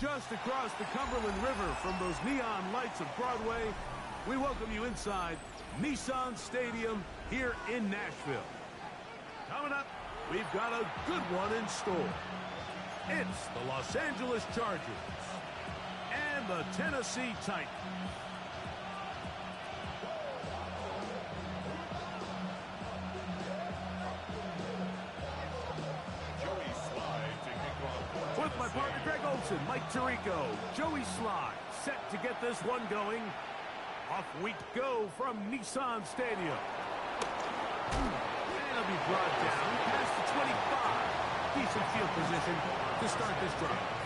Just across the Cumberland River from those neon lights of Broadway, we welcome you inside Nissan Stadium here in Nashville. Coming up, we've got a good one in store. It's the Los Angeles Chargers and the Tennessee Titans. With my partner Greg Olson, Mike Tirico, Joey Sly, set to get this one going. Off we go from Nissan Stadium. And it'll be brought down past the 25. Decent field position to start this drive.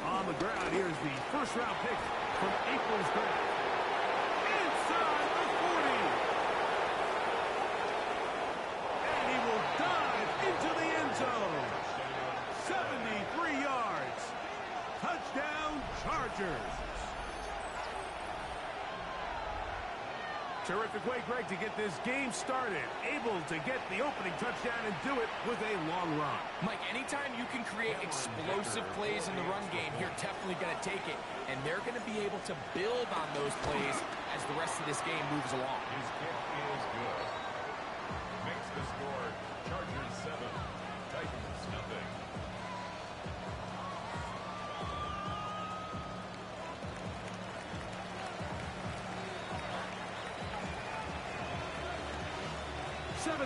On the ground, here's the first-round pick from April's draft. Inside the 40. And he will dive into the end zone. 73 yards. Touchdown, Chargers. Terrific way, Greg, to get this game started. Able to get the opening touchdown and do it with a long run. Mike, anytime you can create explosive plays in the run game, you're definitely going to take it. And they're going to be able to build on those plays as the rest of this game moves along. His kick is good. Makes the score Chargers 7, Titans nothing.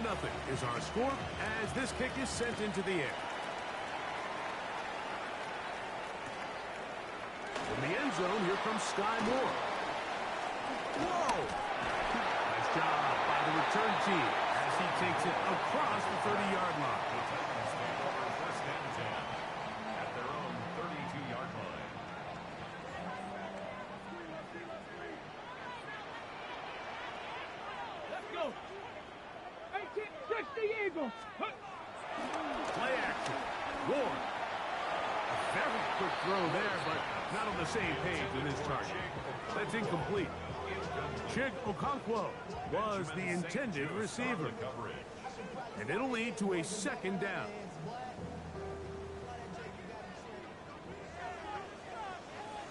Nothing is our score as this kick is sent into the air. From the end zone, here comes Sky Moore. Whoa! Nice job by the return team as he takes it across the 30-yard line. The Titans take over first and 10 at their own 32-yard line. Let's go! Touch the Eagles! Play action. Ward. A very quick throw there, but not on the same page with his target. That's incomplete. Chig Okonkwo was the intended receiver. And it'll lead to a second down.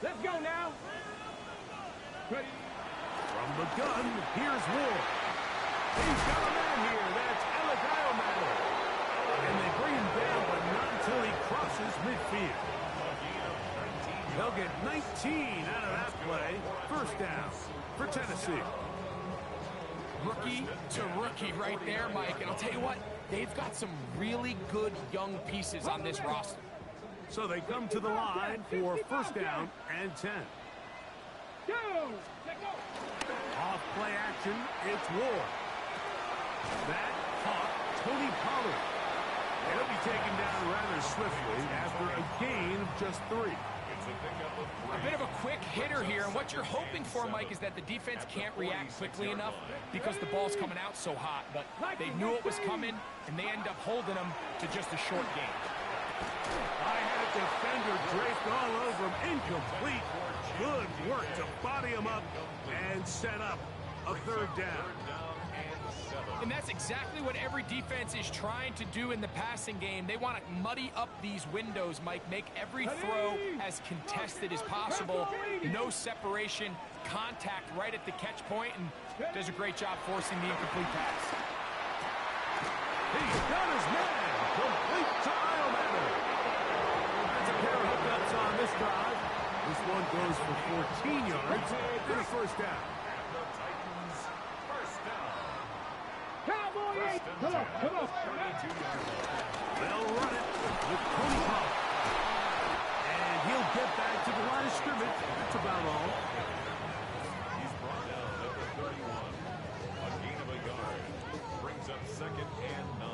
Let's go now! Ready? From the gun, here's Ward. He's got a man here. That's Madden. And they bring him down, but not until he crosses midfield. They'll get 19 out of that play. First down for Tennessee. Rookie to rookie right there, Mike. And I'll tell you what, they've got some really good young pieces on this roster. So they come to the line for first down and 10. Off play action, it's Ward. That caught Tony Pollard. He'll be taken down rather swiftly after a gain of just 3. A bit of a quick hitter here, and what you're hoping for, Mike, is that the defense can't react quickly enough because the ball's coming out so hot. But they knew it was coming, and they end up holding them to just a short gain. I had a defender draped all over him. Incomplete. Good work to body him up and set up a third down. And that's exactly what every defense is trying to do in the passing game. They want to muddy up these windows, Mike, make every throw as contested as possible. No separation, contact right at the catch point, and does a great job forcing the incomplete pass. He's got his man. Complete to Madden. That's a pair of hookups on this drive. This one goes for 14 yards and a first down. Come on, come on. They'll run it with Tony Pollard. And he'll get back to the line of scrimmage. That's about all. He's brought down at the 31. A gain of a yard. Brings up second and 9.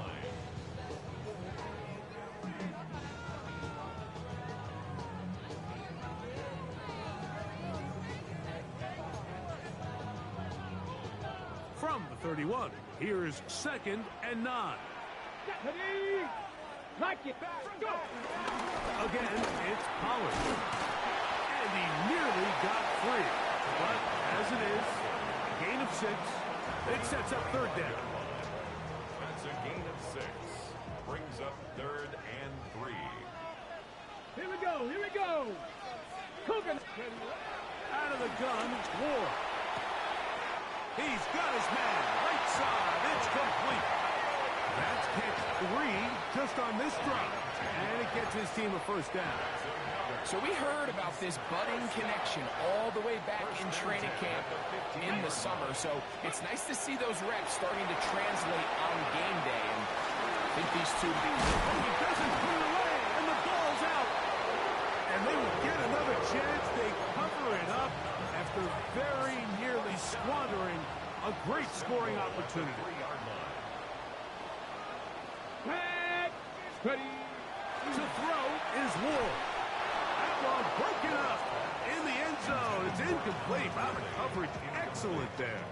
31. Here's 2nd and 9. Ready? Like it. Go. Again, it's Pollard. And he nearly got free. But as it is, a gain of 6. It sets up 3rd down. That's a gain of 6. Brings up 3rd and 3. Here we go. Here we go. Cooking. Out of the gun, it's Ward. He's got his man. Right side. It's complete. That's catch 3 just on this drive. And it gets his team a 1st down. So we heard about this budding connection all the way back in training camp in the summer. So it's nice to see those reps starting to translate on game day. And I think these two... He doesn't put it away, and the ball's out. And they will get another chance. They cover it up after very nearly squandering a great scoring opportunity. Ready. To throw is Ward. That ball broken up in the end zone. It's incomplete. Robert coverage excellent there.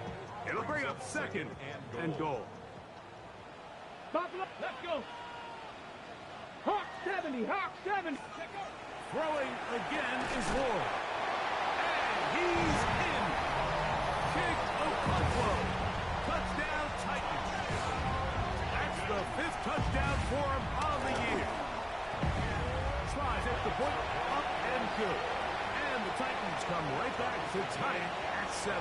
It'll bring up 2nd and goal. Buffalo, let's go. Hawk 70, Hawk 70. Throwing again is Ward. And he's in. Kick Okonkwo. Touchdown Titans. That's the 5th touchdown for him on the year. Tries at the point, up and good. And the Titans come right back to tie it at 7.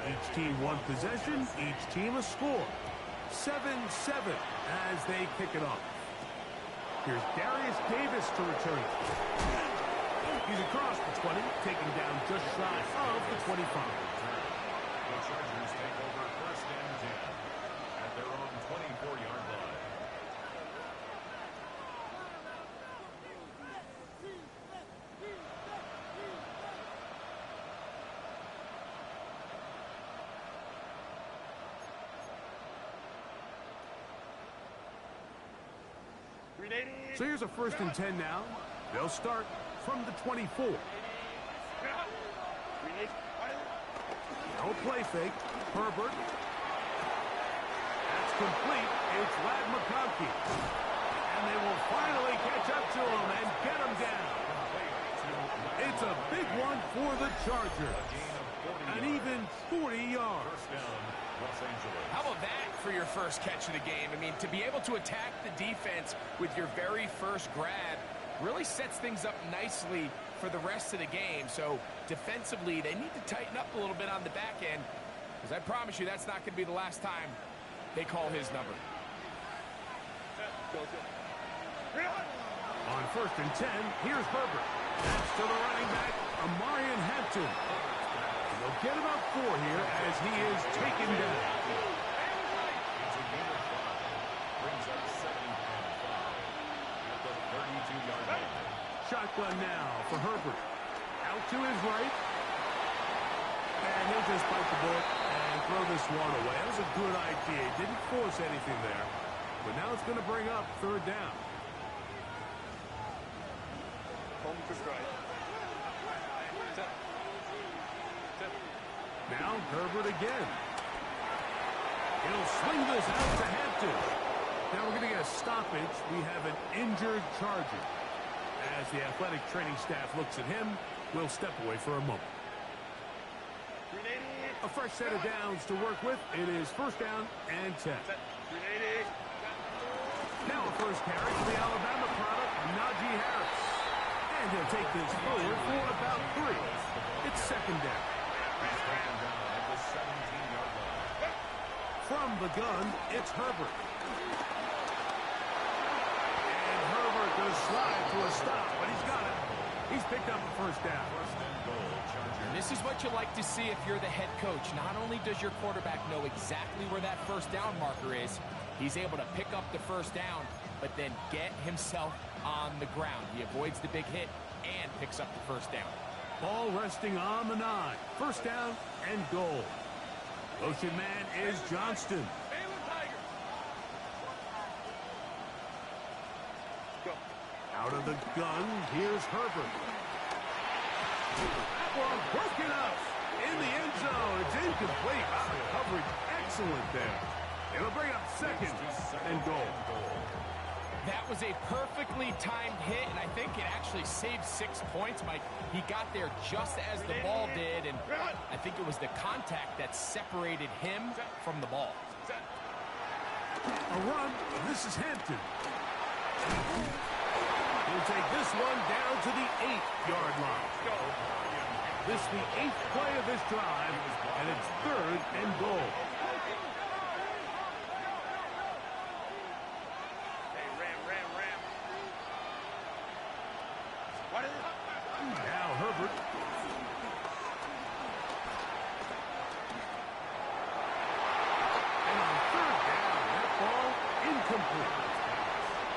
Each team one possession, each team a score. 7-7 as they kick it off. Here's Darius Davis to return. He's across the 20, taking down just shy of the 25. The Chargers take over 1st and 10 at their own 24-yard line. So here's a 1st and 10 now. They'll start from the 24. No play fake. Herbert. That's complete. It's Ladd McConkey. And they will finally catch up to him and get him down. It's a big one for the Chargers. An even 40 yards. First down, Los Angeles. How about that for your first catch of the game? I mean, to be able to attack the defense with your very first grab really sets things up nicely for the rest of the game. So defensively, they need to tighten up a little bit on the back end, because I promise you that's not going to be the last time they call his number. On 1st and 10, here's Herbert. That's to the running back, Amarian Hampton. They'll get about 4 here as he is taken down. It's a gain of 5. Brings up 2nd and 5 at the 32-yard line. Shotgun now for Herbert. Out to his right. And he'll just bite the bullet and throw this one away. That was a good idea. He didn't force anything there. But now it's going to bring up 3rd down. Home to strike. Now Herbert again. He'll swing this out to Hampton. Now we're going to get a stoppage. We have an injured Charger. As the athletic training staff looks at him, we'll step away for a moment. A fresh set of downs to work with. It is 1st down and 10. Now a first carry for the Alabama product, Najee Harris. And he'll take this forward for about 3. It's 2nd down. At the 17-yard line. From the gun, it's Herbert. And Herbert goes slide to a stop, but he's got it. He's picked up a 1st down. 1st and goal, Chargers. This is what you like to see if you're the head coach. Not only does your quarterback know exactly where that 1st down marker is, he's able to pick up the 1st down, but then get himself on the ground. He avoids the big hit and picks up the 1st down. Ball resting on the 9. 1st down and goal. Motion man is Johnston. Out of the gun, here's Herbert. That one broken up in the end zone. It's incomplete. Coverage excellent there. It'll bring up second and goal. That was a perfectly timed hit, and I think it actually saved 6 points, Mike. He got there just as the ball did, and I think it was the contact that separated him from the ball. A run. This is Hampton. He'll take this one down to the 8-yard line. This is the 8th play of this drive, and it's 3rd and goal. Now Herbert. And on 3rd down, that ball incomplete.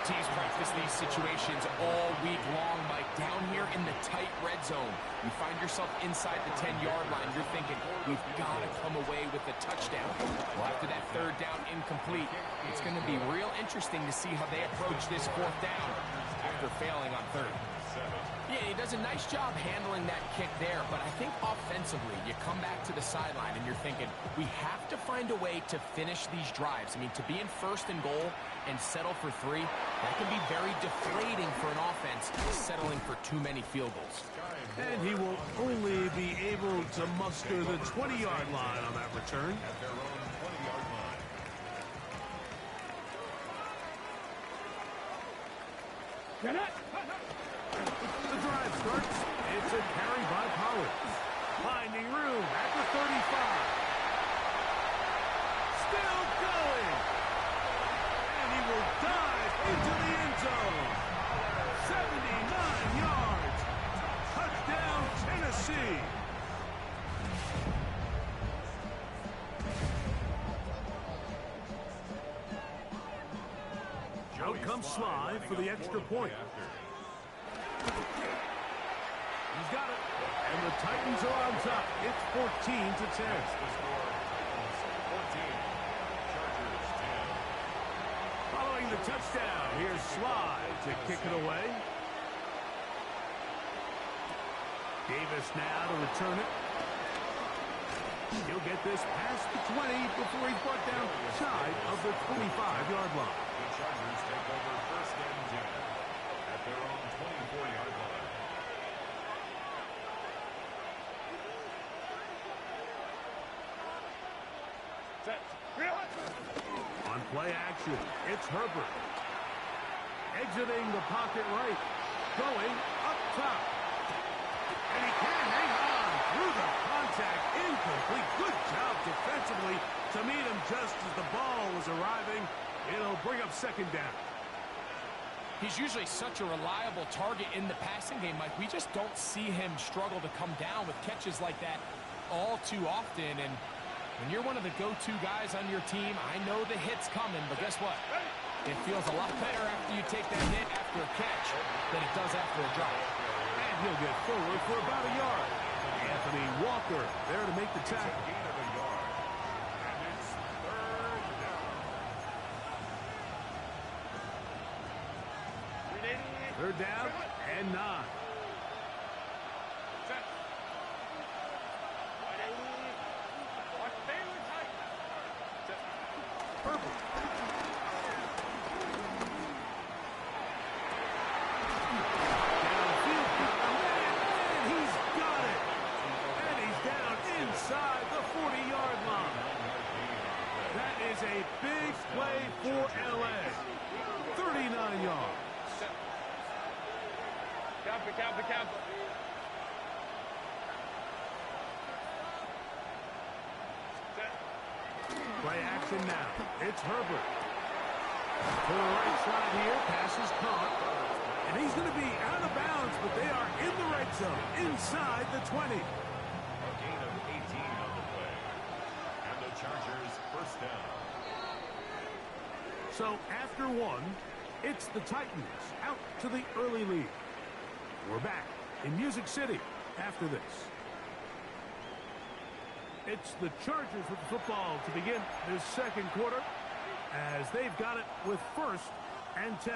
Teams practice these situations all week long, Mike. Down here in the tight red zone, you find yourself inside the 10-yard line. You're thinking, we've got to come away with a touchdown. Well, after that 3rd down incomplete, it's going to be real interesting to see how they approach this 4th down after failing on 3rd. Yeah, he does a nice job handling that kick there, but I think offensively, you come back to the sideline and you're thinking, we have to find a way to finish these drives. I mean, to be in 1st and goal and settle for 3, that can be very deflating for an offense settling for too many field goals. And he will only be able to muster the 20-yard line on that return. At their own 20-yard line. The drive starts. It's a carry by Pollard. Finding room at the 35. Still going. And he will dive into the end zone. 79 yards. Touchdown, Tennessee. Out comes Sly for the extra point. He's got it. And the Titans are on top. It's 14-10. Following the touchdown, here's Sly to kick it away. Davis now to return it. He'll get this past the 20 before he's brought down shy of the 25-yard line. The Chargers take over 1st and 10 at their own 24-yard line. On play action, it's Herbert. Exiting the pocket right. Going up top. And he can't hang on through the contact. Incomplete. Good job defensively to meet him just as the ball was arriving. It'll bring up 2nd down. He's usually such a reliable target in the passing game, Mike. We just don't see him struggle to come down with catches like that all too often. And when you're one of the go-to guys on your team, I know the hit's coming, but guess what? It feels a lot better after you take that hit after a catch than it does after a drop. And he'll get forward for about a yard. Anthony Walker there to make the tackle. Gain of a yard. And it's 3rd down. 3rd down and 9. Inside the 40-yard line. That is a big play for LA. 39 yards. Camp. Play action now. It's Herbert. To the right side here. Pass is caught. And he's going to be out of bounds, but they are in the red zone. Inside the 20. A gain of 18 on the play. And the Chargers 1st down. So after 1, it's the Titans out to the early lead. We're back in Music City after this. It's the Chargers with the football to begin this second quarter as they've got it with 1st and 10.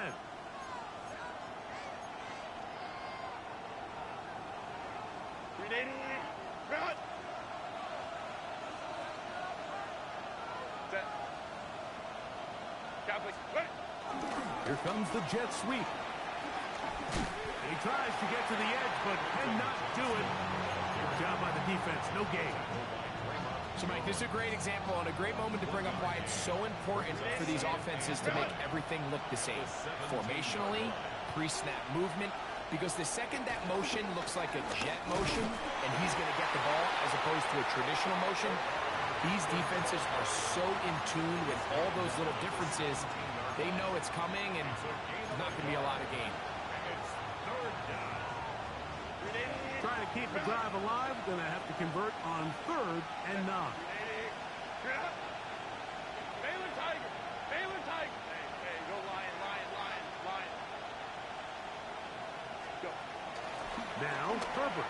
Ready, run. Set. Cowboys, ready. Here comes the jet sweep. He tries to get to the edge, but cannot do it. Good job by the defense. No gain. So, Mike, this is a great example and a great moment to bring up why it's so important for these offenses to make everything look the same. Formationally, pre-snap movement, because the second that motion looks like a jet motion and he's going to get the ball as opposed to a traditional motion, these defenses are so in tune with all those little differences. They know it's coming and there's not going to be a lot of gain. Trying to keep the drive alive, going to have to convert on 3rd and 9. Baylor Tiger. Baylor Tiger. Hey, go Lion. Go. Now, Herbert.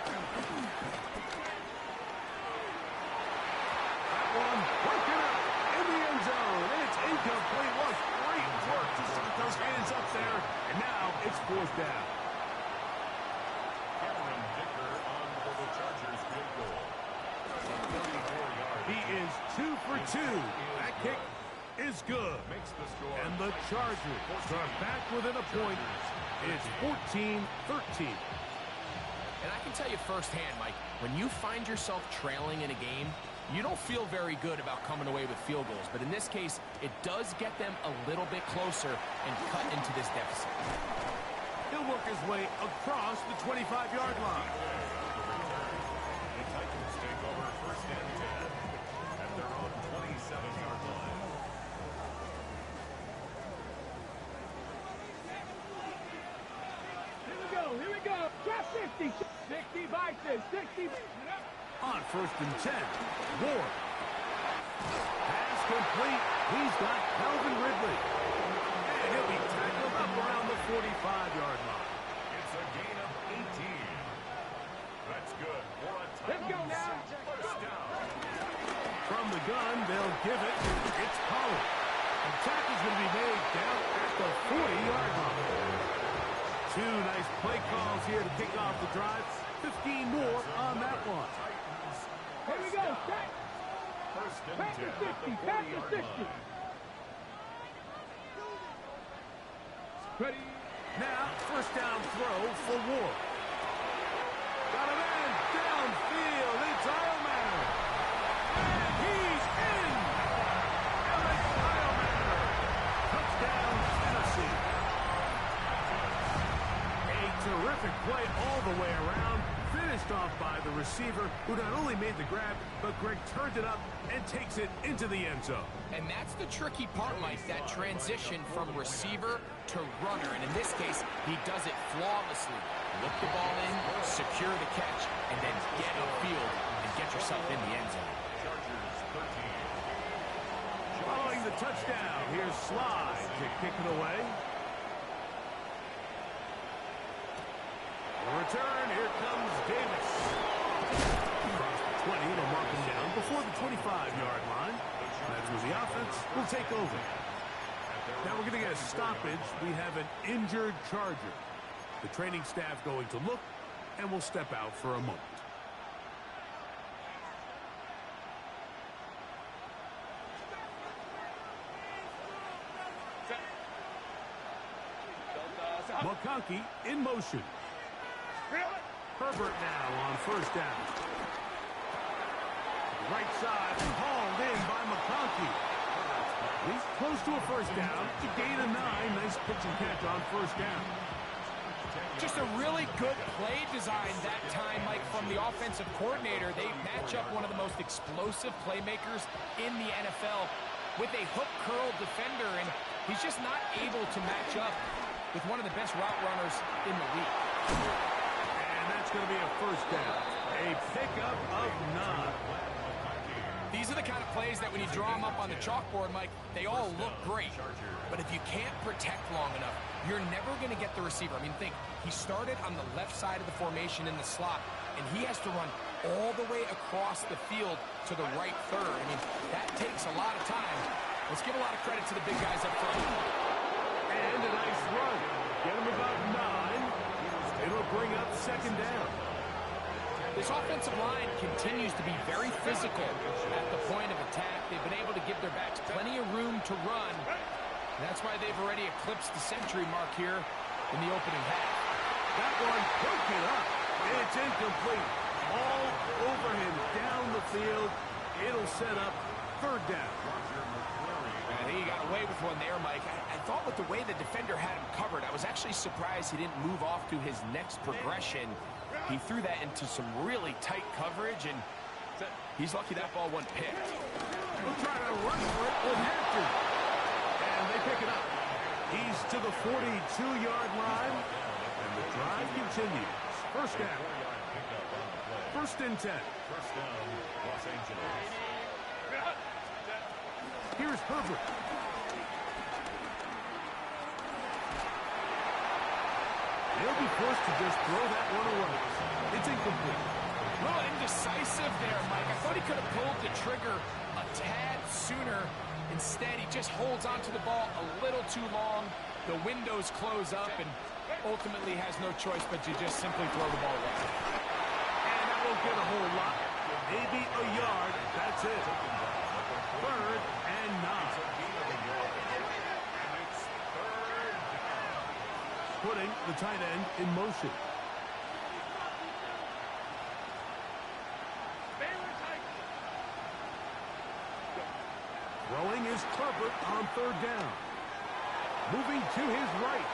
That one working out in the end zone, and it's incomplete. What great work to get those hands up there, and now it's 4th down. He is 2 for 2. That kick is good. And the Chargers are back within a point. It's 14-13. And I can tell you firsthand, Mike, when you find yourself trailing in a game, you don't feel very good about coming away with field goals. But in this case, it does get them a little bit closer and cut into this deficit. He'll work his way across the 25-yard line. The Titans take over 1st and 10 at their own 27-yard line. Here we go. Trap 50. 60 vices. 60. On 1st and 10, Ward. Pass complete. He's got Calvin Ridley. And he'll be tackled up around the 45-yard line. It's a gain of 18. That's good for a Titans. Let's go now. 1st down. From the gun, they'll give it. It's Pollard. The tackle's going to be made down at the 40-yard line. 2 nice play calls here to kick off the drive. 15 more on that one. Here we go. Set. 1st and Back 10 to at the 60. Back to 40-yard 60. line. Ready. Now, 1st down throw for Ward. Got it in. Downfield. It's Ironman. And he's in. Alex Ironman. Touchdown, Tennessee. A terrific play all the way around. Finished off by the receiver, who not only made the grab, but Greg turned it up and takes it into the end zone. And that's the tricky part, Mike, that transition from receiver to runner. And in this case, he does it flawlessly. Look the ball in, secure the catch, and then get upfield and get yourself in the end zone. Chargers 13. Following the touchdown, here's Slide to kick it away. The return, here comes Davis. Across the 20, it'll mark him down before the 25-yard line. That's where the offense will take over. Now we're going to get a stoppage. We have an injured Charger. The training staff going to look, and we'll step out for a moment. McConkey in motion. Herbert now on 1st down. Right side, hauled in by McConkey. He's close to a 1st down. To gain a 9. Nice pitch and catch on 1st down. Just a really good play design that time, Mike, from the offensive coordinator. They match up one of the most explosive playmakers in the NFL with a hook curl defender, and he's just not able to match up with one of the best route runners in the league. And that's going to be a 1st down. A pickup of 9. These are the kind of plays that when you draw them up on the chalkboard, Mike, they all look great. But if you can't protect long enough, you're never going to get the receiver. I mean, think, he started on the left side of the formation in the slot, and he has to run all the way across the field to the right third. I mean, that takes a lot of time. Let's give a lot of credit to the big guys up front. And a nice run. Get him about 9. It'll bring up second down. This offensive line continues to be very physical at the point of attack. They've been able to give their backs plenty of room to run. That's why they've already eclipsed the century mark here in the opening half. That one broken up. It's incomplete. All over him down the field. It'll set up third down. I think he got away with one there, Mike. I thought with the way the defender had him covered, I was actually surprised he didn't move off to his next progression. He threw that into some really tight coverage, and he's lucky that ball wasn't picked. We'll try to run for it with Hampton. And they pick it up. He's to the 42-yard line, and the drive continues. First down. First and 10. First down, Los Angeles. Here's Herbert. They'll be forced to just throw that one away. It's incomplete. A little indecisive there, Mike. I thought he could have pulled the trigger a tad sooner. Instead, he just holds onto the ball a little too long. The windows close up, and ultimately has no choice but to just simply throw the ball away. And that won't get a whole lot. Maybe a yard. That's it. Third and 9. Putting the tight end in motion. Throwing is Herbert on third down. Moving to his right.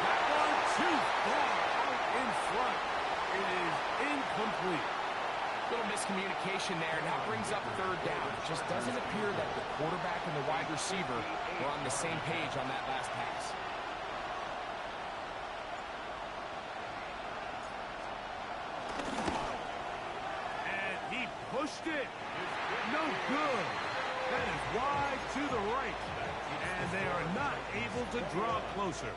That one too far out in front. It is incomplete. Little miscommunication there, and that brings up third down. It just doesn't appear that the quarterback and the wide receiver were on the same page on that last pass. And he pushed it. No good. That is wide to the right. And they are not able to draw closer.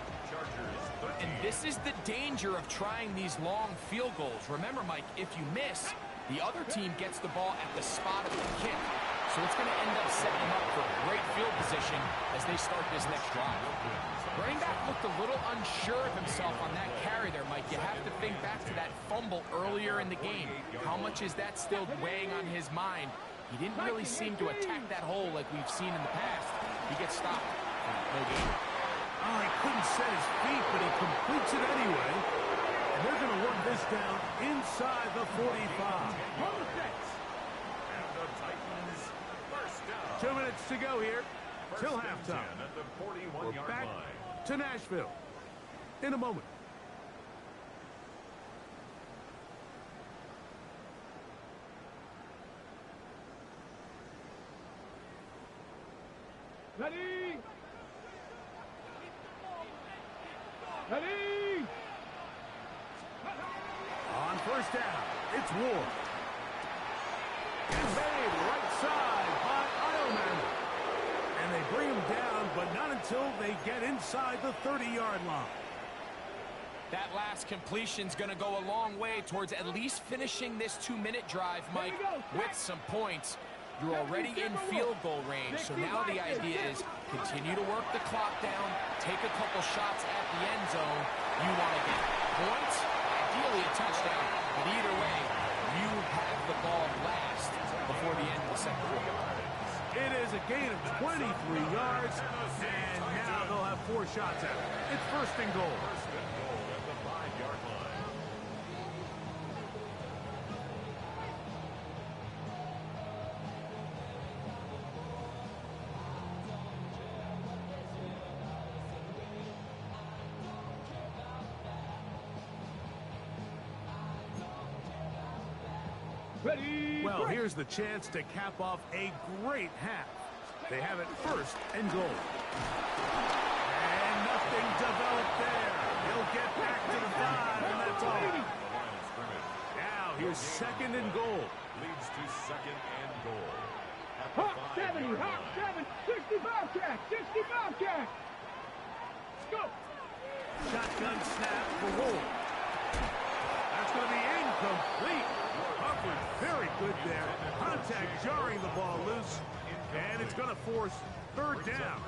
And this is the danger of trying these long field goals. Remember, Mike, if you miss, the other team gets the ball at the spot of the kick. So it's going to end up setting them up for great field position as they start this next drive. Running back looked a little unsure of himself on that carry there, Mike. You have to think back to that fumble earlier in the game. How much is that still weighing on his mind? He didn't really seem to attack that hole like we've seen in the past. He gets stopped. No game. Oh, he couldn't set his feet, but he completes it anyway. And they're going to work this down inside the 45. And the Titans first down. 2 minutes to go here till halftime. At the 41-yard We're back line. to Nashville in a moment. Ready! Ready! On first down, it's Ward. Conveyed right side by Ironman. And they bring him down, but not until they get inside the 30-yard line. That last completion's going to go a long way towards at least finishing this 2-minute drive, Mike, with some points. You're already in field goal range, so now the idea is continue to work the clock down, take a couple shots at the end zone. You want to get points, ideally a touchdown, but either way, you have the ball last before the end of the second quarter. It is a gain of 23 yards, and now they'll have 4 shots at it. It's first and goal. First and goal at the 5-yard line. Ready! Well, here's the chance to cap off a great half. They have it first and goal. And nothing developed there. He'll get back to the 5, and that's all. The line of scrimmage. Now here's second and goal. Leads to second and goal. At the Hot 70, 5-yard hot line. 7, 60 Bobcat, 60 Bobcat. Let's go. Shotgun snap for Ward. That's going to be Incomplete. Coverage very good there. Contact jarring the ball loose. And it's going to force third down.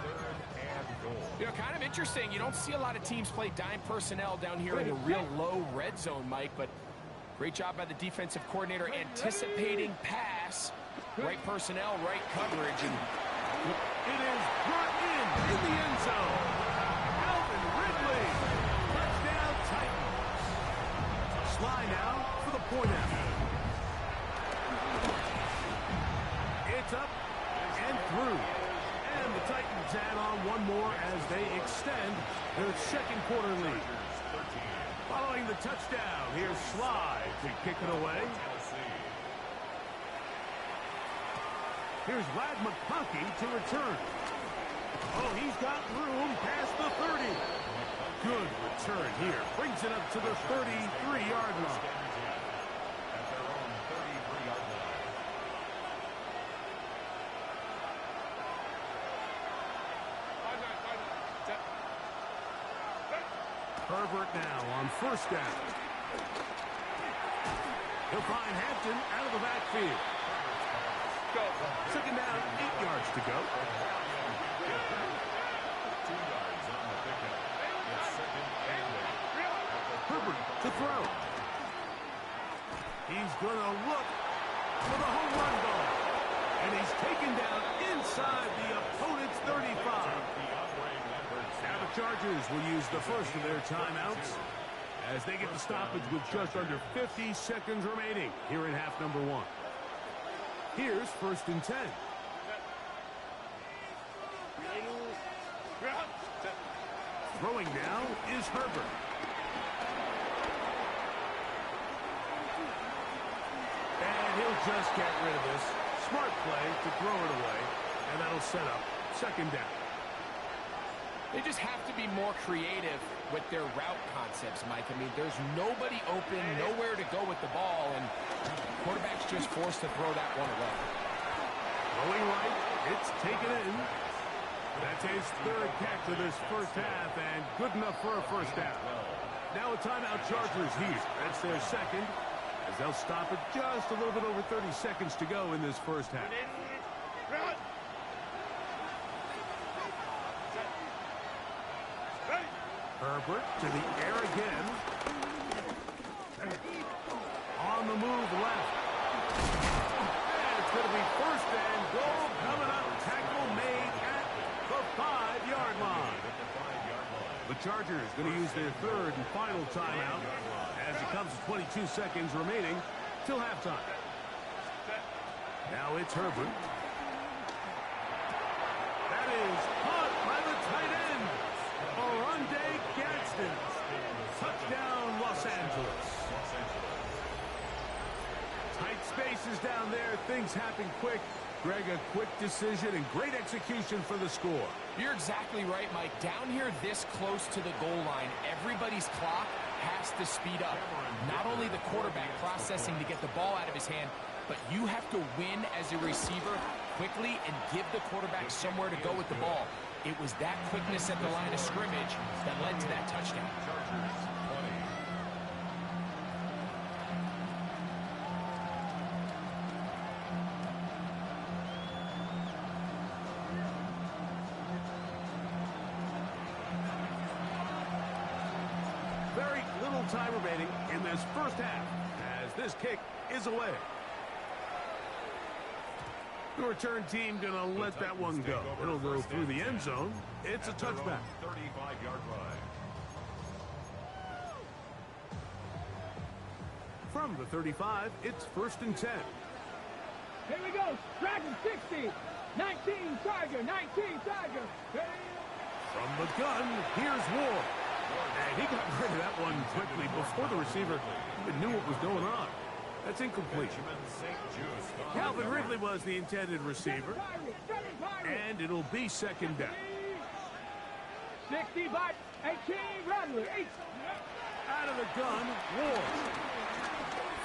You know, kind of interesting. You don't see a lot of teams play dime personnel down here in the real low red zone, Mike, but great job by the defensive coordinator anticipating pass. Right personnel, right coverage. And it is brought in the end zone. Calvin Ridley. Touchdown Titans. Sly now for the point after. It's up and through. And the Titans add on one more as they extend their second quarter lead. Following the touchdown, here's Sly to kick it away. Here's Lad McConkey to return. Oh, he's got room past the 30. Good return here. Brings it up to the 33-yard line. Herbert now on first down. He'll find Hampton out of the backfield. Second down, 8 yards to go. 2 yards on the pickup. It's second and 8. Herbert to throw. He's going to look for the home run goal. And he's taken down inside the opponent's 35. Now the Chargers will use the first of their timeouts as they get the stoppage with just under 50 seconds remaining here in half number 1. Here's first and 10. Throwing now is Herbert. And he'll just get rid of this. Smart play to throw it away. And that'll set up second down. they just have to be more creative with their route concepts, Mike. I mean, there's nobody open, nowhere to go with the ball, and quarterback's just forced to throw that one away. Going right, it's taken in. That's his third catch of this first half, and good enough for a first down. Now a timeout, Chargers here. That's their second, as they'll stop it just a little bit over 30 seconds to go in this first half. Herbert to the air again. On the move left. And it's going to be first and goal coming up. Tackle made at the 5-yard line. The Chargers going to use their third and final timeout as it comes to 22 seconds remaining till halftime. Now it's Herbert. That is caught by the tight end. Oronde Gadsden. Touchdown, Los Angeles. Tight spaces down there. Things happen quick. Greg, a quick decision and great execution for the score. You're exactly right, Mike. Down here this close to the goal line, everybody's clock has to speed up. Not only the quarterback processing to get the ball out of his hand, but you have to win as a receiver quickly and give the quarterback somewhere to go with the ball. It was that quickness at the line of scrimmage that led to that touchdown. Very little time remaining in this first half as this kick is away. The return team going to let that one go. It'll go through the end zone. It's a touchback. 35-yard line. From the 35, it's first and 10. Here we go. Dragon 60. 19 Tiger. 19 Tiger. From the gun, here's Ward. And he got rid of that one quickly before the receiver even knew what was going on. That's incomplete. Calvin Ridley was the intended receiver. And it'll be second down. 65, 18, Rattler, 8. Out of the gun, Ward.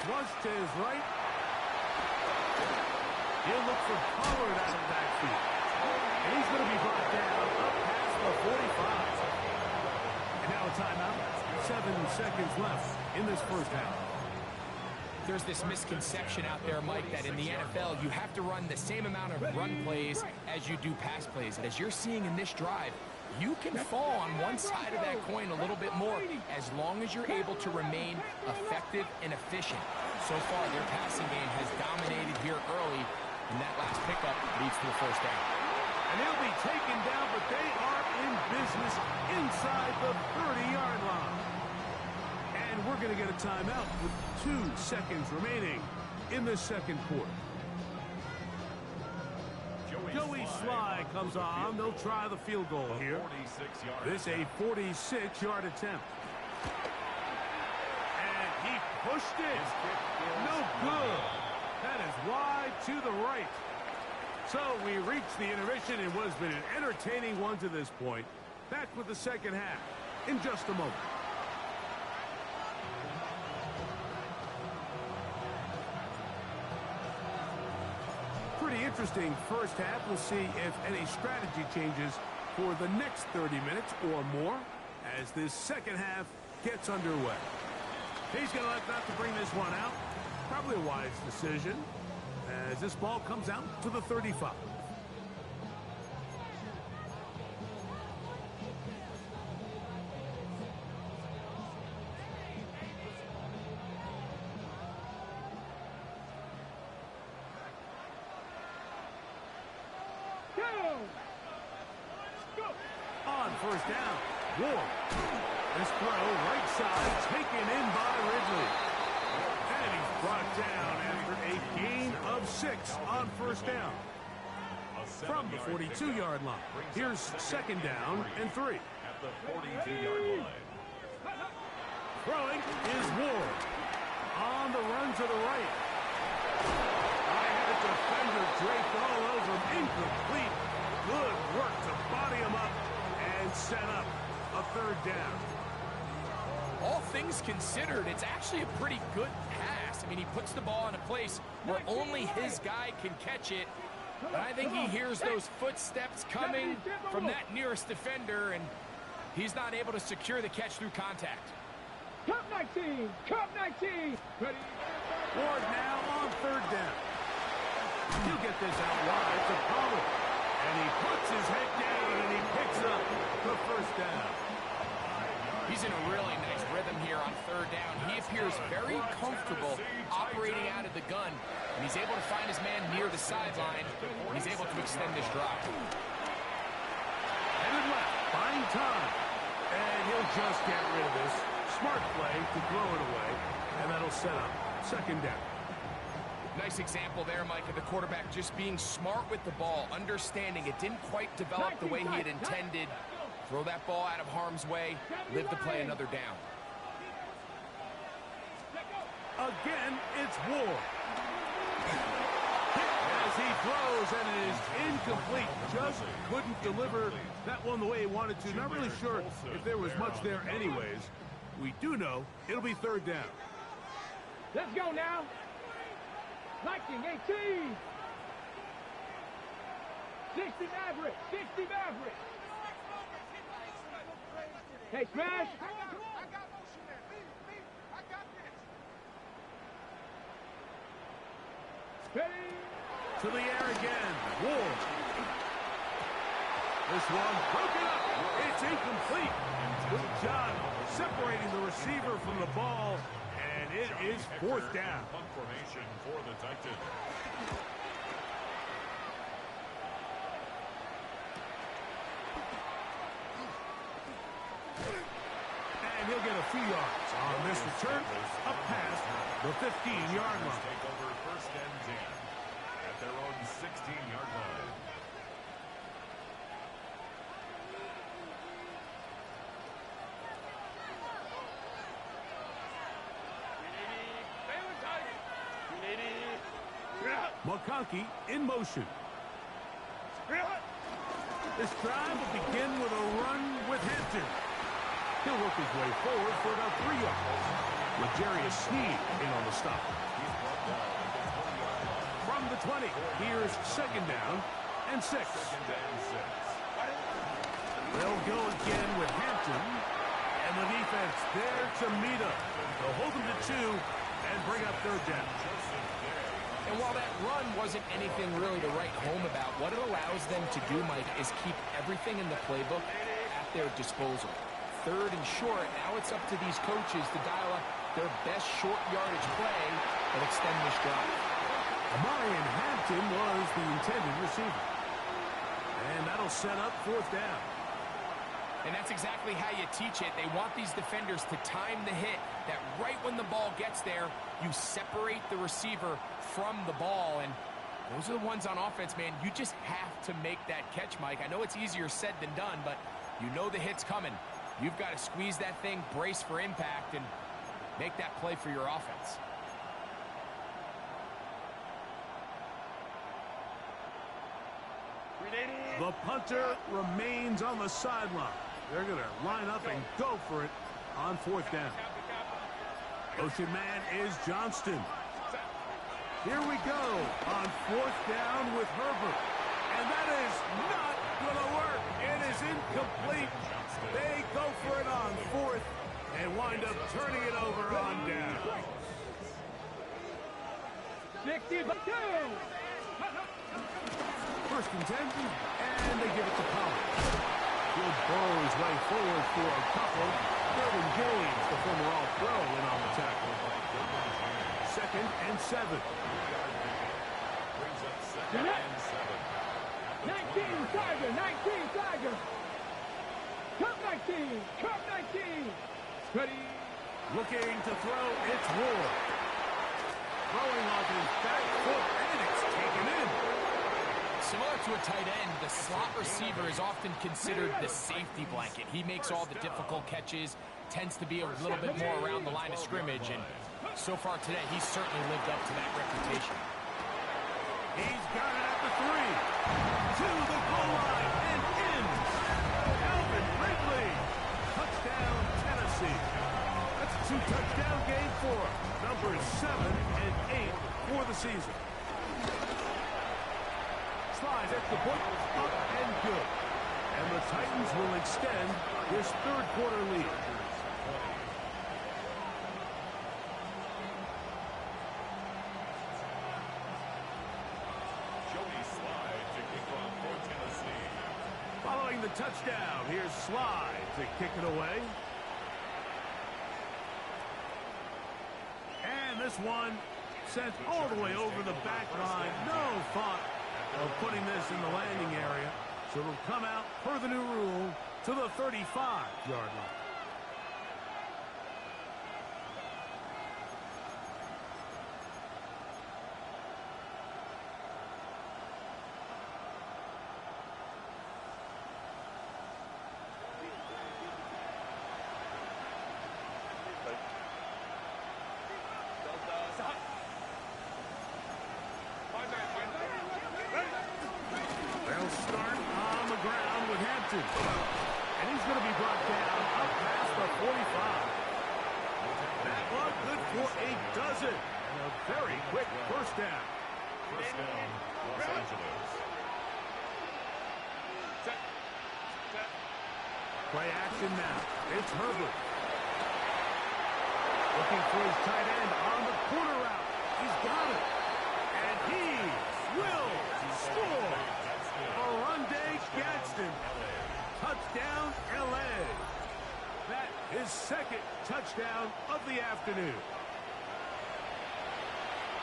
Flush to his right. He'll look for Pollard out of the backfield. And he's going to be brought down up past the 45. And now a timeout. 7 seconds left in this first half. There's this misconception out there, Mike, that in the NFL, you have to run the same amount of run plays as you do pass plays. As you're seeing in this drive, you can fall on one side of that coin a little bit more as long as you're able to remain effective and efficient. So far, their passing game has dominated here early, and that last pickup leads to the first down. And he'll be taken down, but they are in business inside the 30-yard line. And we're going to get a timeout with 2 seconds remaining in the second quarter. Joey Sly comes on. They'll try the field goal here. This a 46-yard attempt. And he pushed it. No good. That is wide to the right. So we reach the intermission in what has been an entertaining one to this point. Back with the second half in just a moment. Pretty interesting first half. We'll see if any strategy changes for the next 30 minutes or more as this second half gets underway. He's going to elect not to bring this one out. Probably a wise decision as this ball comes out to the 35. On first down, Ward. This throw right side taken in by Ridley. And he's brought down after a gain of 6 on first down. From the 42-yard line. Here's second down and 3. At the 42-yard line. Throwing is Ward. On the run to the right. I had a defender draped all over him. Incomplete. Good work to body him up and set up a third down. All things considered, it's actually a pretty good pass. I mean, he puts the ball in a place where only his guy can catch it. And I think he hears those footsteps coming from that nearest defender, and he's not able to secure the catch through contact. Cup 19! Cup 19! Ready? Ward now on third down. He'll get this out wide to Pollard. And he puts his head down and he picks up the first down. He's in a really nice rhythm here on third down. He appears very comfortable operating out of the gun, and he's able to find his man near the sideline, and he's able to extend this drive. Headed left, buying time. And he'll just get rid of this. Smart play to throw it away, and that'll set up second down. Nice example there, Mike, of the quarterback just being smart with the ball, understanding it didn't quite develop the way he had intended. Throw that ball out of harm's way, live to play another down. Again, it's Ward. As he throws, and it is incomplete. Just couldn't deliver that one the way he wanted to. Not really sure if there was much there anyways. We do know it'll be third down. Let's go now. 19, 18. 60 Maverick. 60 Maverick. Hey, Smash. I got motion there. Me. I got this. Ready? To the air again. Ward. This one broken up. It's incomplete. Good job separating the receiver from the ball. And it is fourth down. Punt formation for the Titans. And he'll get a few yards on this return up past the 15-yard line. Take over first and 10 at their own 16-yard line. McConkey in motion. This drive will begin with a run with Hampton. He'll work his way forward for about 3 yards. With Jarius Sneed in on the stop. From the 20, here's second down and 6. They'll go again with Hampton. And the defense there to meet him. They'll hold him to 2. and bring up third down. And while that run wasn't anything really to write home about, what it allows them to do, Mike, is keep everything in the playbook at their disposal. Third and short, now it's up to these coaches to dial up their best short yardage play and extend this drive. Marion Hampton was the intended receiver. And that'll set up fourth down. And that's exactly how you teach it. They want these defenders to time the hit, that right when the ball gets there, you separate the receiver from the ball. And those are the ones on offense, man. You just have to make that catch, Mike. I know it's easier said than done, but you know the hit's coming. You've got to squeeze that thing, brace for impact, and make that play for your offense. The punter remains on the sideline. They're going to line up and go for it on fourth down. Motion man is Johnston. Here we go on fourth down with Herbert. And that is not going to work. It is incomplete. They go for it on fourth and wind up turning it over on down. 62. First and 10, and they give it to Pollard. He'll burrow his way forward for a couple. Irvin James, the former All-Pro, in on the tackle. Second and 7. Brings up second and 7. 19 Tiger, 19 Tiger. Cup 19, Cup 19. Ready. Looking to throw, it's Ward. Throwing off his back foot, and it's taken in. Similar to a tight end, the slot receiver is often considered the safety blanket. He makes all the difficult catches, tends to be a little bit more around the line of scrimmage, and so far today, he's certainly lived up to that reputation. He's got it at the 3. To the goal line and in. Calvin Ridley. Touchdown, Tennessee. That's a 2-touchdown game for him. Numbers 7 and 8 for the season. Slides at the book, up and good. And the Titans will extend this third quarter lead. Following the touchdown, here's Slide to kick it away. And this one sent all the way over the back line. No thought of putting this in the landing area. So it'll come out, per the new rule, to the 35-yard line. And he's going to be brought down up past the 45. That one good for a dozen. And a very quick first down. First down, Los Angeles. Play action now. It's Herbert. Looking for his tight end on the corner route. He's got it. And he will score. Oronde Gadsden. Touchdown, L.A. That is second touchdown of the afternoon.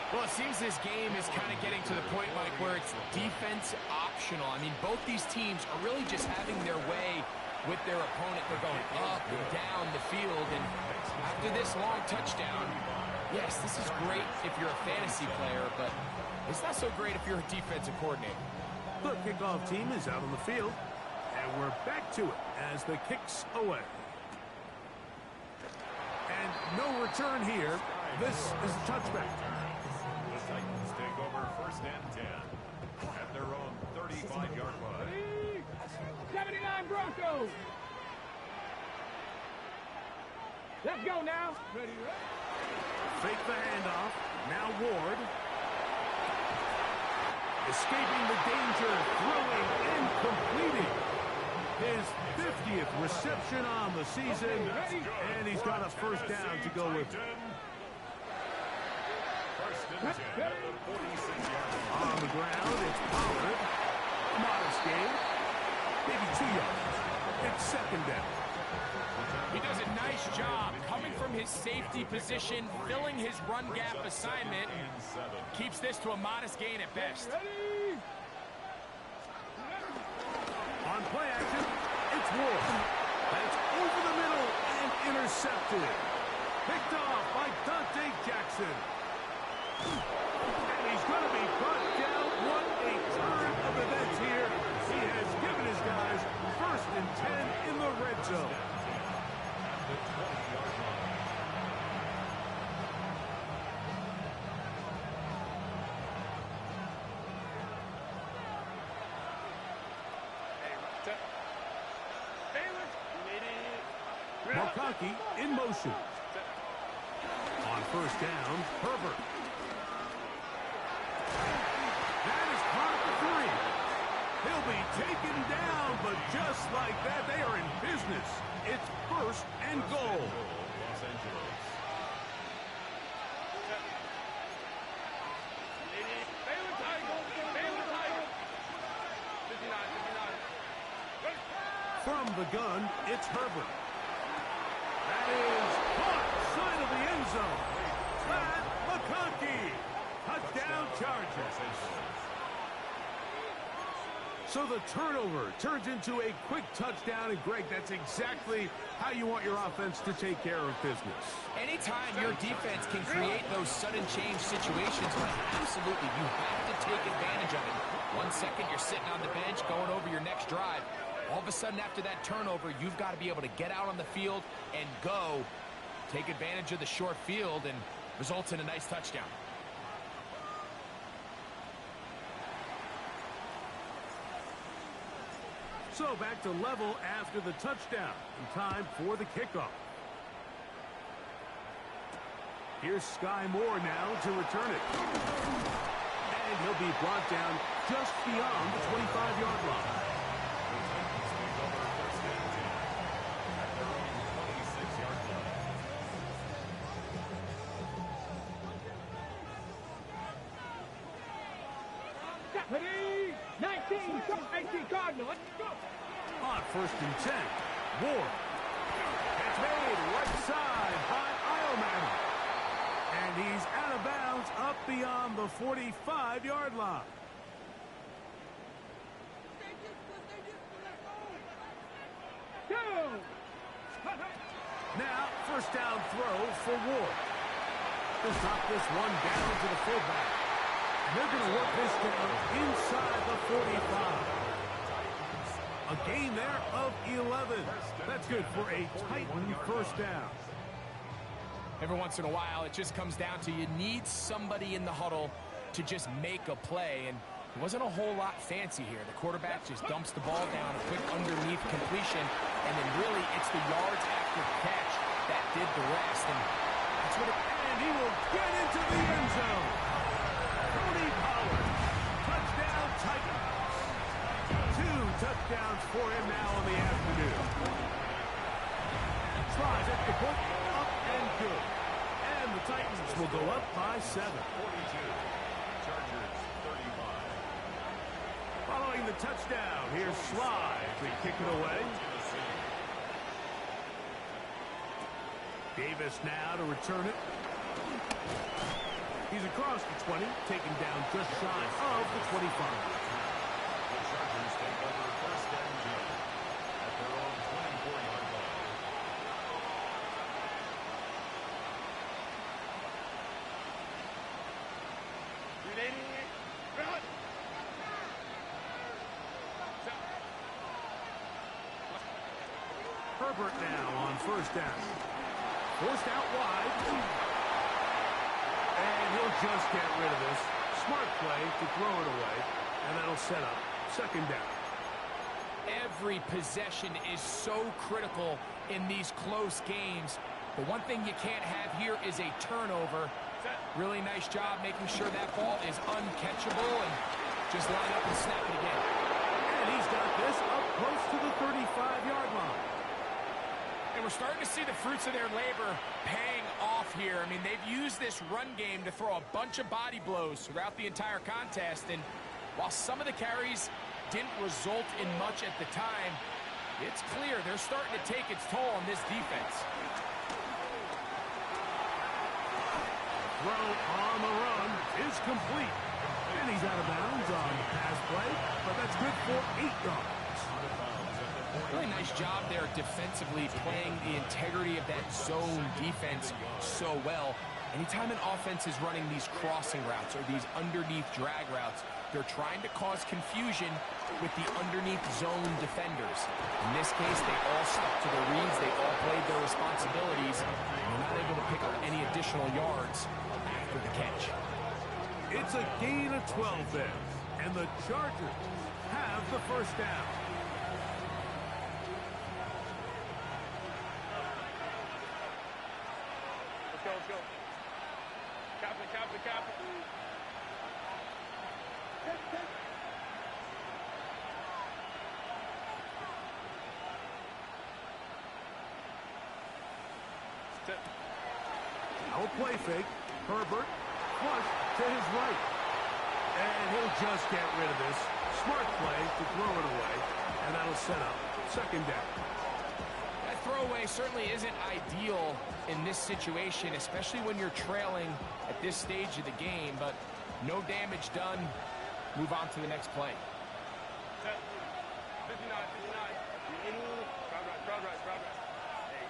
Well, it seems this game is kind of getting to the point, Mike, where it's defense optional. I mean, both these teams are really just having their way with their opponent. They're going up and down the field, and after this long touchdown, yes, this is great if you're a fantasy player, but it's not so great if you're a defensive coordinator. The kickoff team is out on the field. And we're back to it as the kick's away. And no return here. This is a touchback. The Titans take over first and 10 at their own 35-yard line. 79 Broncos. Let's go now. Ready, Fake the handoff. Now Ward. Escaping the danger. Throwing and completing. His 50th reception on the season, and he's got a first down to go with. and 10 at the 46-yard line. On the ground, it's Pollard. A modest gain. Maybe 2 yards. It's second down. He does a nice job coming from his safety position, filling his run gap assignment. Keeps this to a modest gain at best. On play action, it's Ward. That's over the middle and intercepted. Picked off by Dante Jackson. And he's going to be brought down. What a turn of events here. He has given his guys 1st and 10 in the red zone. The 20-yard line. McConkey in motion. On 1st down, Herbert. That is caught for 3. He'll be taken down, but just like that, they are in business. It's 1st and goal. Los Angeles. Baylor Tigers. Baylor Tigers. 59. From the gun, it's Herbert. That is caught, side of the end zone. Pat McConkey. Touchdown Chargers. So the turnover turns into a quick touchdown, and Greg, that's exactly how you want your offense to take care of business. Anytime your defense can create those sudden change situations, like absolutely, you have to take advantage of it. 1 second, you're sitting on the bench, going over your next drive. All of a sudden, after that turnover, you've got to be able to get out on the field and go. Take advantage of the short field and results in a nice touchdown. So back to level after the touchdown. And time for the kickoff. Here's Sky Moore now to return it. And he'll be brought down just beyond the 25-yard line. Ready? 19 Cardinal. Let's go. On 1st and 10, Ward. It's made right side by Ileman. And he's out of bounds up beyond the 45-yard line. Go. Now, 1st down throw for Ward. They'll drop this one down to the fullback. And they're going to work this down inside the 45. A gain there of 11. That's good for a Titan 1st down. Every once in a while, it just comes down to you need somebody in the huddle to just make a play. And it wasn't a whole lot fancy here. The quarterback just dumps the ball down, a quick underneath completion, and then really it's the yards after catch that did the rest. And that's what and he will get into the end zone. Tony Pollard, touchdown Titans. 2 touchdowns for him now in the afternoon. Slides at the book, up and good. And the Titans will go up by 7. 42. Chargers 35. Following the touchdown, here's Sly to kick it away. Davis now to return it. He's across the 20, taken down just shy of the 25. The Chargers take over 1st and 10 at their own 24-yard line. Herbert now on 1st down. Forced out wide. And he'll just get rid of this. Smart play to throw it away. And that'll set up 2nd down. every possession is so critical in these close games. The one thing you can't have here is a turnover. Really nice job making sure that ball is uncatchable and just line up and snap it again. And he's got this up close to the 35-yard line. And we're starting to see the fruits of their labor paying off here. I mean, they've used this run game to throw a bunch of body blows throughout the entire contest. And while some of the carries didn't result in much at the time, it's clear they're starting to take its toll on this defense. Throw on the run is complete. And he's out of bounds on the pass play, but that's good for 8 yards. Really nice job there defensively, playing the integrity of that zone defense so well. Anytime an offense is running these crossing routes or these underneath drag routes, they're trying to cause confusion with the underneath zone defenders. In this case, they all stuck to their reads. They all played their responsibilities. And they're not able to pick up any additional yards after the catch. It's a gain of 12 there, and the Chargers have the first down. Let's go, let's go. Captain, captain, captain. Our play fake. Herbert flush to his right. And he'll just get rid of this. Smart play to throw it away. And that'll set up second down. That throwaway certainly isn't ideal in this situation, especially when you're trailing at this stage of the game, but no damage done. Move on to the next play. 59, 59. Crowd right. Hey,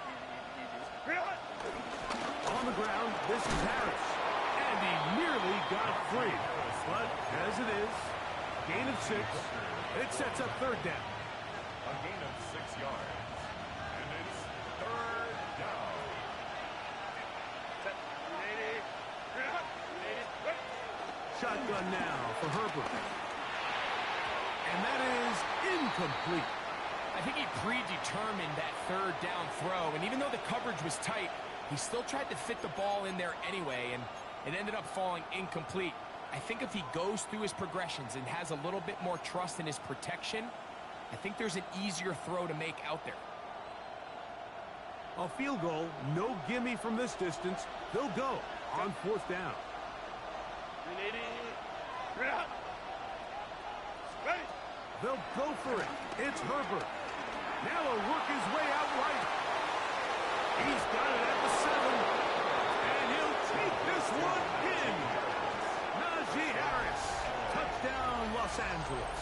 easy. On the ground, this is Harris. And he nearly got free. But as it is, gain of 6. It sets up third down. A gain of 6 yards. And it's third down. Shotgun now for Herbert. And that is incomplete. I think he predetermined that third down throw, and even though the coverage was tight, he still tried to fit the ball in there anyway, and it ended up falling incomplete. I think if he goes through his progressions and has a little bit more trust in his protection, I think there's an easier throw to make out there. A field goal, no gimme from this distance. They'll go on fourth down. They'll go for it. It's Herbert. Now he'll work his way out right. He's got it at the 7. And he'll take this one in. Najee Harris. Touchdown, Los Angeles.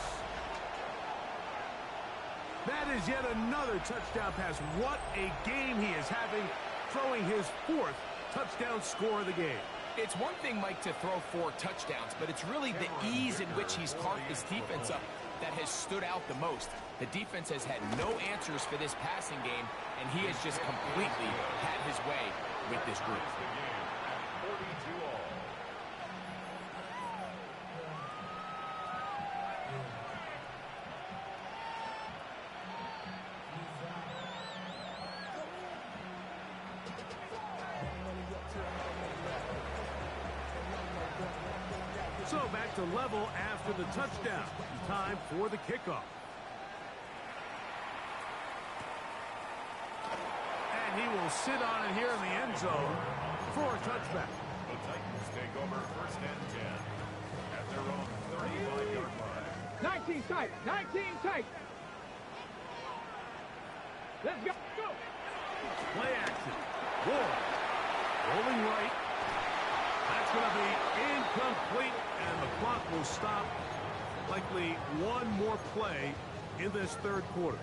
That is yet another touchdown pass. What a game he is having, throwing his 4th touchdown score of the game. It's one thing, Mike, to throw 4 touchdowns, but it's really the ease in which he's carved this defense up that has stood out the most. The defense has had no answers for this passing game, and he has just completely had his way with this group. 42 all. So back to level after the touchdown. Time for the kickoff. And he will sit on it here in the end zone for a touchback. The Titans take over first and 10 at their own 35-yard line. 19 tight. 19 tight. Let's go. Go. Play action. Ward. Rolling right. That's going to be incomplete, and the clock will stop. Likely one more play in this third quarter.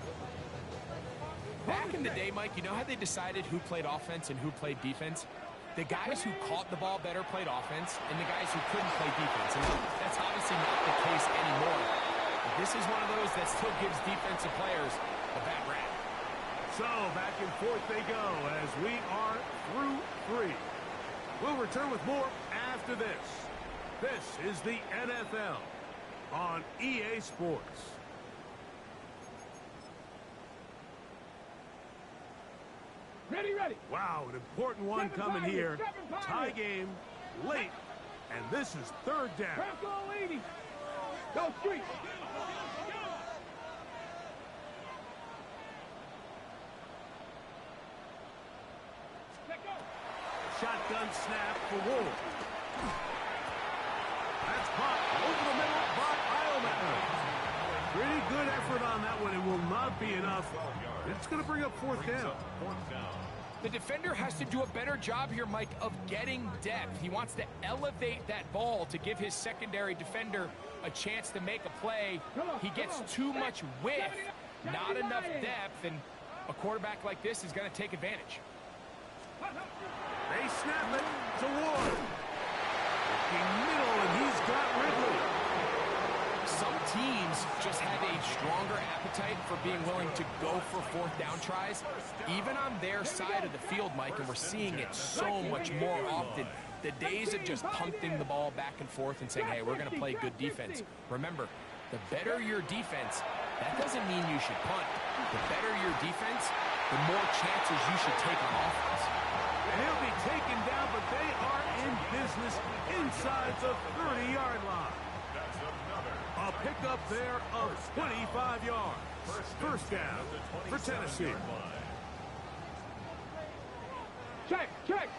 Back in the day, Mike, you know how they decided who played offense and who played defense? The guys who caught the ball better played offense, and the guys who couldn't play defense. And that's obviously not the case anymore. But this is one of those that still gives defensive players a bad rap. So back and forth they go as we are through 3. We'll return with more after this. This is the NFL on EA Sports. Ready. Wow, an important one coming here. Tie game, late, and this is third down. Press all 80. Go street. shotgun snap for Ward. That's caught over the middle by Eilman. Pretty good effort on that one. It will not be enough. It's going to bring up fourth down. The defender has to do a better job here, Mike, of getting depth. He wants to elevate that ball to give his secondary defender a chance to make a play. He gets too much width, not enough depth, and a quarterback like this is going to take advantage. They snap it to Ward. Looking middle, and he's got Ridley. Some teams just have a stronger appetite for being willing to go for fourth down tries, even on their side of the field, Mike, and we're seeing it so much more often. The days of just punting the ball back and forth and saying, hey, we're going to play good defense. Remember, the better your defense, that doesn't mean you should punt. The better your defense, the more chances you should take on offense. And he'll be taken down, but they are in business inside the 30-yard line. A pickup there of 25 yards. First down for Tennessee. Check, check.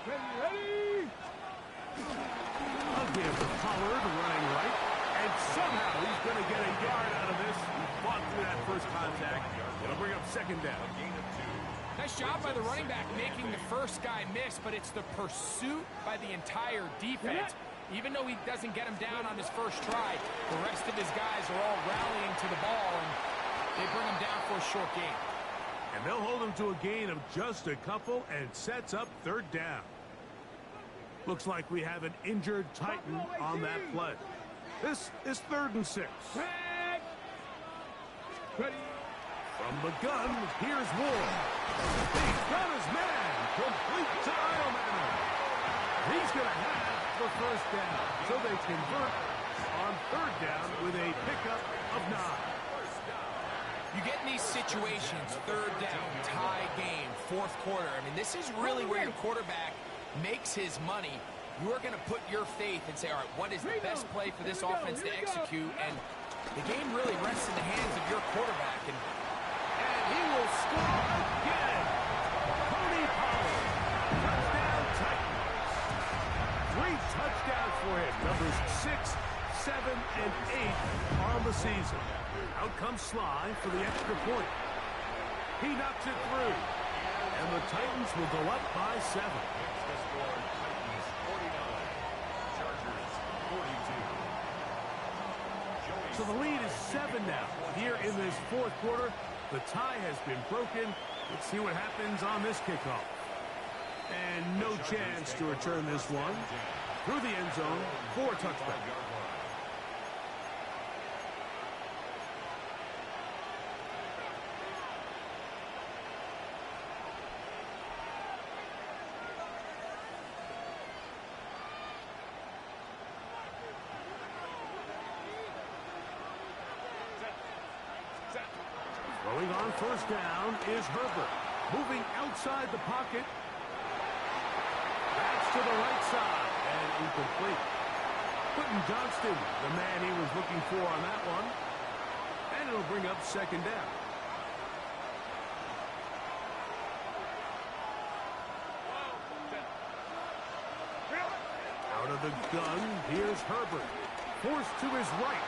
Ready. Again for Pollard running right. And somehow he's going to get a yard out of this. He fought through that first contact. It'll bring up second down. Nice job by the running back making the first guy miss, but it's the pursuit by the entire defense. Even though he doesn't get him down on his first try, the rest of his guys are all rallying to the ball, and they bring him down for a short gain. And they'll hold him to a gain of just a couple and sets up third down. Looks like we have an injured Titan on that play. This is 3rd and 6. Ready. From the gun, here's Ward. He's got his man. Complete to Eilman. He's going to have the first down. So they convert on third down with a pickup of 9. You get in these situations, third down, tie game, fourth quarter. I mean, this is really where your quarterback makes his money. You are going to put your faith and say, all right, what is the best play for this offense to execute? And the game really rests in the hands of your quarterback. And he will score again. Tony Pollard. Touchdown Titans. 3 touchdowns for him. Numbers 6, 7, and 8 on the season. Out comes Sly for the extra point. He knocks it through. And the Titans will go up by 7. So the lead is 7 now. Here in this fourth quarter, the tie has been broken. Let's see what happens on this kickoff. And no chance to return this one. Through the end zone for a touchback. Throwing on first down is Herbert. Moving outside the pocket. That's to the right side. And incomplete. Quentin Johnston, the man he was looking for on that one. And it'll bring up second down. Out of the gun, here's Herbert. Forced to his right.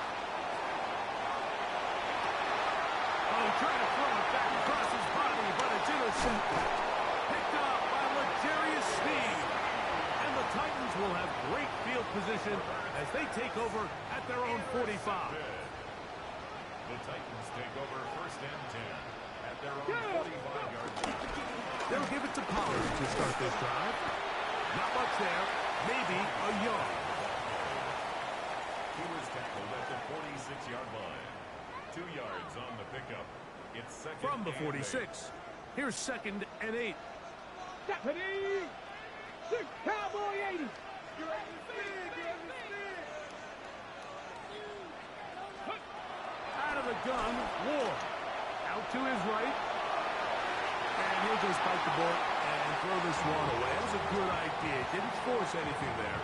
Trying to throw it back across his body, but it's intercepted. Picked up by L'Jarius Sneed. And the Titans will have great field position as they take over at their own 45. The Titans take over first and 10 at their own 45-yard line. They'll give it to Pollard to start this drive. Not much there, maybe a yard. He was tackled at the 46-yard line. 2 yards on the pickup. It's second from the 46. 8. Here's 2nd and 8. Deputy! The Cowboy 80! Out of the gun, Ward. Out to his right. And he'll just bite the bullet and throw this one away. That was a good idea. Didn't force anything there.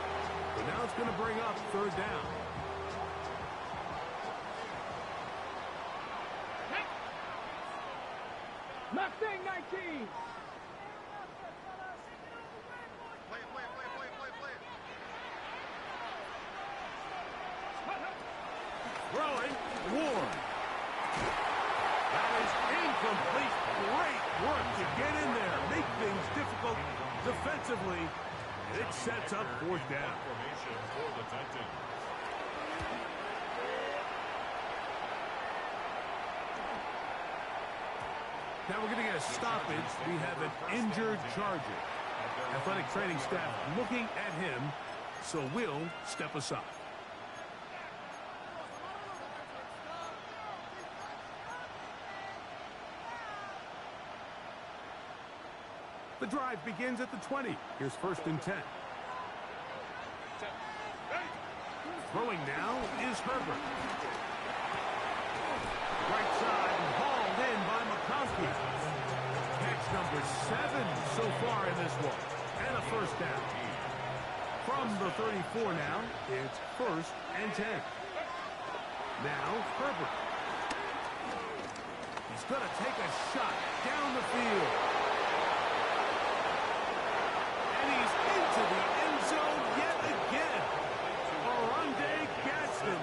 But now it's going to bring up third down. Mustang 19. Throwing. Ward. That is incomplete. Great work to get in there. Make things difficult defensively. It sets up fourth down. Formation for the Titans. Now we're going to get a stoppage. We have an injured Charger. Athletic training staff looking at him, so we'll step aside. The drive begins at the 20. Here's 1st and 10. Throwing now is Herbert. Right side, hauled in by McConkey. Catch number 7 so far in this one. And a 1st down. From the 34 now, it's 1st and 10. Now, Herbert. He's going to take a shot down the field. And he's into the end zone yet again. Oronde Gadsden.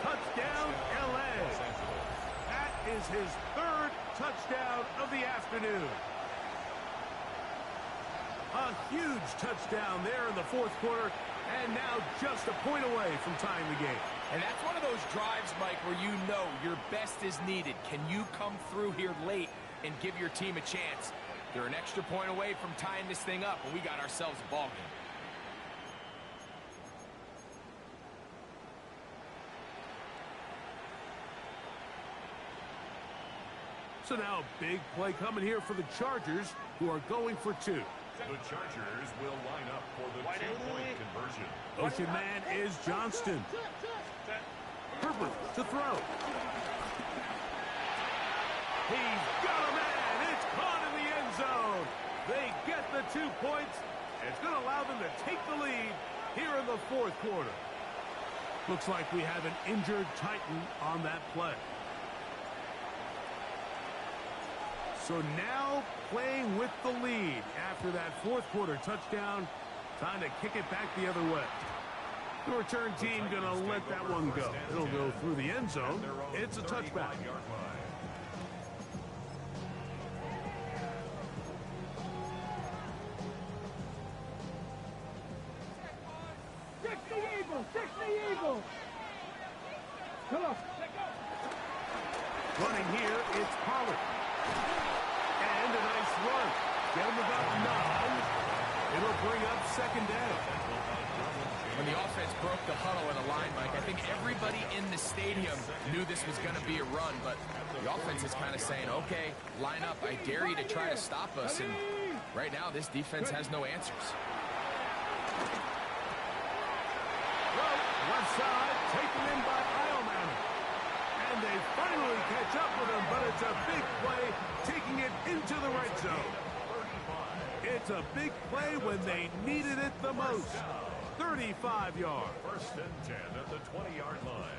Touchdown, L.A. That is his 3rd touchdown of the afternoon. A huge touchdown there in the 4th quarter, and now just a point away from tying the game. And that's one of those drives, Mike, where you know your best is needed. Can you come through here late and give your team a chance? They're an extra point away from tying this thing up, and we got ourselves a ball game. So now a big play coming here for the Chargers, who are going for 2. The Chargers will line up for the 2-point conversion. Motion man is Johnston. Herbert to throw. He's got a man. It's caught in the end zone. They get the 2 points. It's going to allow them to take the lead here in the 4th quarter. Looks like we have an injured Titan on that play. So now playing with the lead after that 4th quarter touchdown. Time to kick it back the other way. The return team going to let that one go. It'll go through the end zone. It's a touchback. 60 Eagles! 60 Eagles! Come on. Running here, it's Pollard. And a nice run. Get him about 9. It'll bring up 2nd down. When the offense broke the huddle in the line, Mike, I think everybody in the stadium knew this was going to be a run, but the offense is kind of saying, okay, line up. I dare you to try to stop us. And right now, this defense has no answers. Left side, taken in by Eilman. And they finally catch up with him, but it's a big play, taking it into the red zone. It's a big play when they needed it the most. 35 yards. 1st and 10 at the 20-yard line.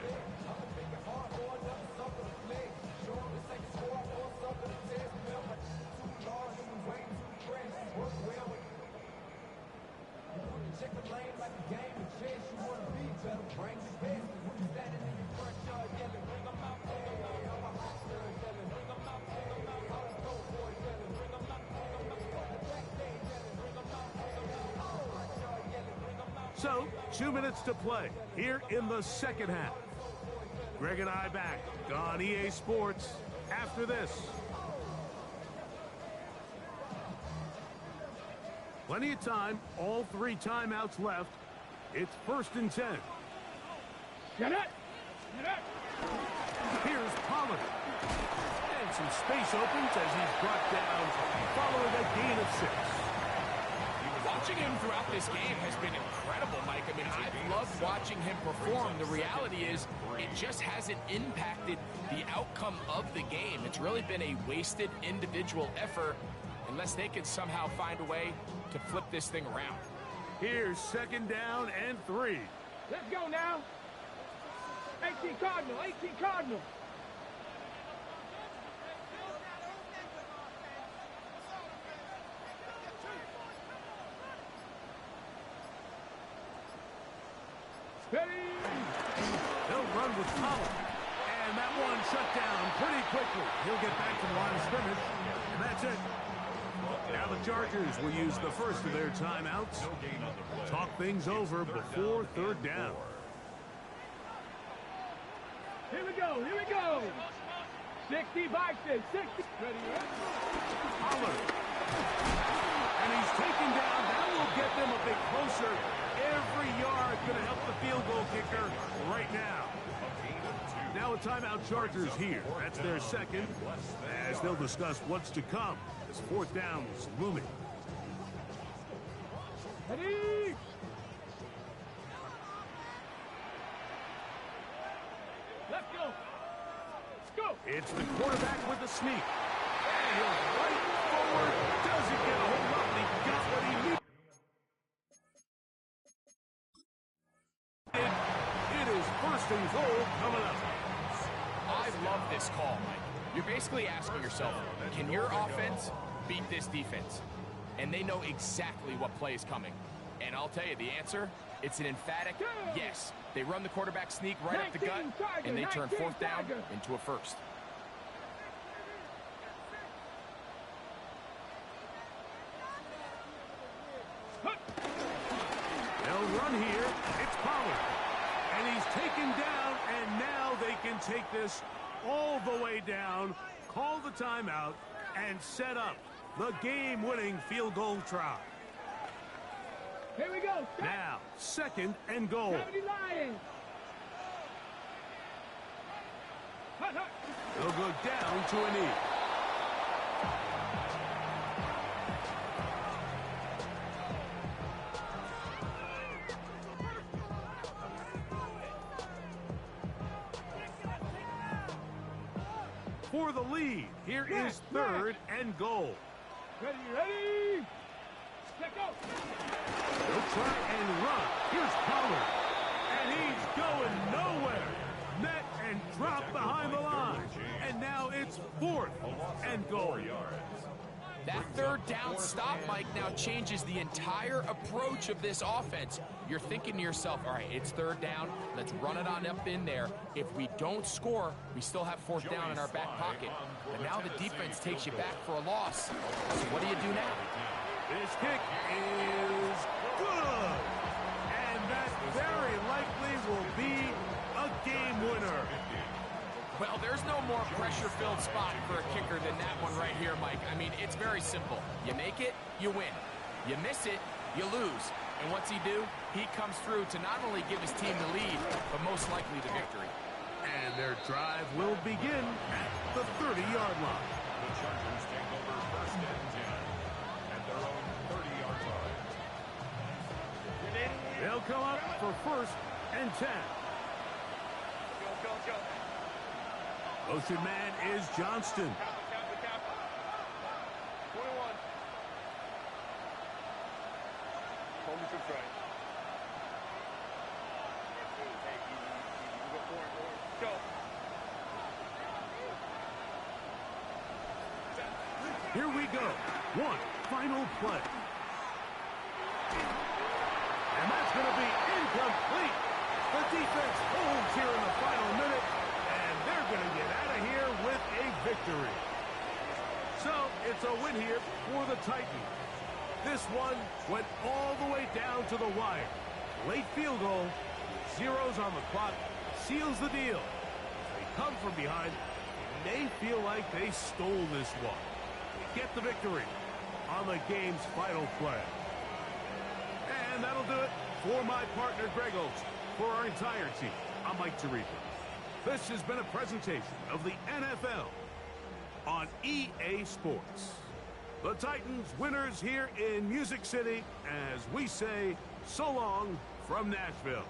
So, 2 minutes to play here in the 2nd half. Greg and I back on EA Sports after this. Plenty of time, all 3 timeouts left. It's 1st and 10. Get it! Get it! Here's Pollard. And some space opens as he's brought down following a gain of 6. Watching him throughout this game has been incredible, Mike. I mean, I've loved watching him perform. The reality is it just hasn't impacted the outcome of the game. It's really been a wasted individual effort unless they can somehow find a way to flip this thing around. Here's 2nd down and 3. Let's go now. 18 Cardinal, 18 Cardinal. They'll run with Pollard. And that one shut down pretty quickly. He'll get back to the line of scrimmage, and that's it. Now the Chargers will use the first of their timeouts. Talk things over before third down. Here we go, here we go. 60 boxes, 60. Ready, Pollard. And he's taken down. That will get them a bit closer. Every yard going to help the field goal kicker right now. Now a timeout Chargers here. That's their second, as they'll discuss what's to come as fourth down is looming. Ready? Let's go. Let's go. It's the quarterback with the sneak. And he'll right forward. Doesn't get a whole lot, but he got what he needed. It is first and goal coming up. I love this call, Mike. You're basically asking yourself, can your offense beat this defense? And they know exactly what play is coming. And I'll tell you the answer, it's an emphatic yes. They run the quarterback sneak right up the gut, and they turn fourth down into a first. They'll run here. It's Pollard. And he's taken down, and now they can take this all the way down, call the timeout, and set up the game-winning field goal try. Here we go. Stop. Now, second and goal. 70 Lions. Hut, hut. They'll go down to a knee. For the lead, here is third and goal. Ready, ready. Let's go. They'll try and run. Here's Pollard. And he's going nowhere. Met and dropped behind the line. And now it's fourth and goal. That third down stop, Mike, now changes the entire approach of this offense. You're thinking to yourself, all right, it's third down. Let's run it on up in there. If we don't score, we still have fourth down in our back pocket. But now the defense takes you back for a loss. So what do you do now? This kick is good. And that very likely will be a game winner. Well, there's no more pressure-filled spot for a kicker than that one right here, Mike. I mean, it's very simple. You make it, you win. You miss it, you lose. And what's he do? He comes through to not only give his team the lead, but most likely the victory. And their drive will begin at the 30-yard line. The Chargers take over first and 10 at their own 30-yard line. They'll come up for first and 10. Go, go, go. Motion man is Johnston. Cap. 21. Hold me to strike. Hey, easy. Go forward. Go. Here we go. One final play. And that's going to be incomplete. The defense holds here in the final minute, and they're going to get out of here with a victory. So it's a win here for the Titans. This one went all the way down to the wire. Late field goal, zeros on the clock, seals the deal. They come from behind. They feel like they stole this one. They get the victory on the game's final play. And that'll do it for my partner, Greg Olson. For our entire team, I'm Mike Tirico. This has been a presentation of the NFL on EA Sports. The Titans winners here in Music City as we say so long from Nashville.